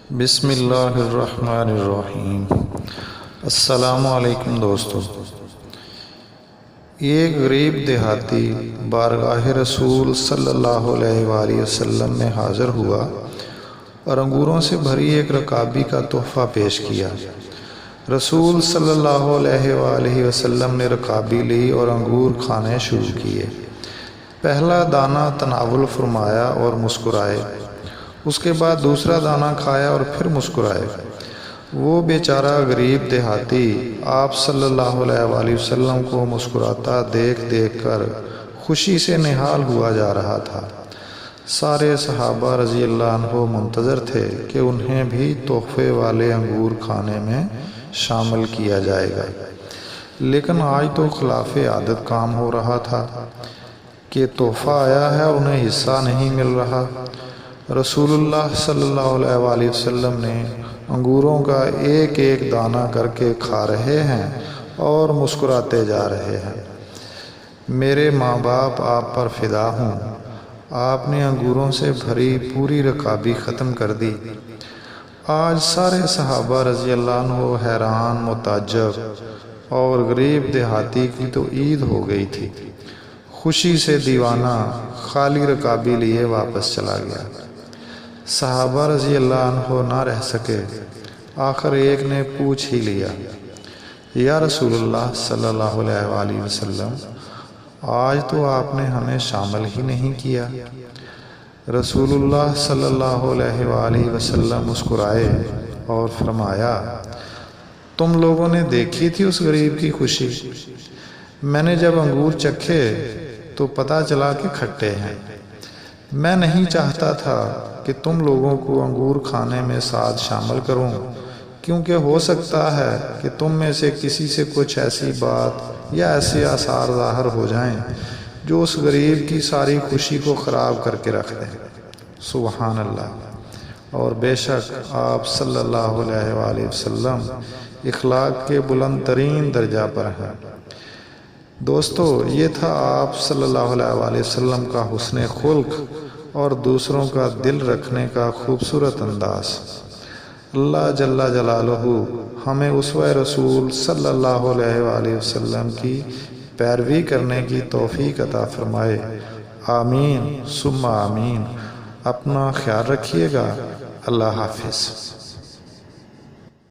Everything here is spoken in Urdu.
بسم اللہ الرحمن الرحیم۔ السلام علیکم دوستو۔ ایک غریب دیہاتی بارگاہ رسول صلی اللہ علیہ وآلہ وسلم میں حاضر ہوا اور انگوروں سے بھری ایک رکابی کا تحفہ پیش کیا۔ رسول صلی اللہ علیہ وآلہ وسلم نے رکابی لی اور انگور کھانے شروع کیے۔ پہلا دانہ تناول فرمایا اور مسکرائے، اس کے بعد دوسرا دانہ کھایا اور پھر مسکرائے۔ وہ بیچارہ غریب دیہاتی آپ صلی اللہ علیہ وآلہ وسلم کو مسکراتا دیکھ دیکھ کر خوشی سے نہال ہوا جا رہا تھا۔ سارے صحابہ رضی اللہ عنہ منتظر تھے کہ انہیں بھی تحفے والے انگور کھانے میں شامل کیا جائے گا، لیکن آج تو خلاف عادت کام ہو رہا تھا کہ تحفہ آیا ہے اور انہیں حصہ نہیں مل رہا۔ رسول اللہ صلی اللہ علیہ وآلہ وسلم نے انگوروں کا ایک ایک دانہ کر کے کھا رہے ہیں اور مسکراتے جا رہے ہیں۔ میرے ماں باپ آپ پر فدا ہوں، آپ نے انگوروں سے بھری پوری رکابی ختم کر دی۔ آج سارے صحابہ رضی اللہ عنہ حیران متعجب، اور غریب دیہاتی کی تو عید ہو گئی تھی۔ خوشی سے دیوانہ خالی رکابی لیے واپس چلا گیا۔ صحابہ رضی اللہ عنہ نہ رہ سکے، آخر ایک نے پوچھ ہی لیا، یا رسول اللہ صلی اللہ علیہ وآلہ وسلم، آج تو آپ نے ہمیں شامل ہی نہیں کیا۔ رسول اللہ صلی اللہ علیہ وآلہ وسلم مسکرائے اور فرمایا، تم لوگوں نے دیکھی تھی اس غریب کی خوشی؟ میں نے جب انگور چکھے تو پتہ چلا کہ کھٹے ہیں۔ میں نہیں چاہتا تھا کہ تم لوگوں کو انگور کھانے میں ساتھ شامل کروں، کیونکہ ہو سکتا ہے کہ تم میں سے کسی سے کچھ ایسی بات یا ایسے آثار ظاہر ہو جائیں جو اس غریب کی ساری خوشی کو خراب کر کے رکھ دیں۔ سبحان اللہ۔ اور بے شک آپ صلی اللہ علیہ وآلہ وسلم اخلاق کے بلند ترین درجہ پر ہیں۔ دوستو، یہ تھا آپ صلی اللہ علیہ وآلہ وسلم کا حسن خلق اور دوسروں کا دل رکھنے کا خوبصورت انداز۔ اللہ جل جلالہ ہمیں اسوہ رسول صلی اللہ علیہ وآلہ وسلم کی پیروی کرنے کی توفیق عطا فرمائے۔ آمین ثم آمین۔ اپنا خیال رکھیے گا۔ اللہ حافظ۔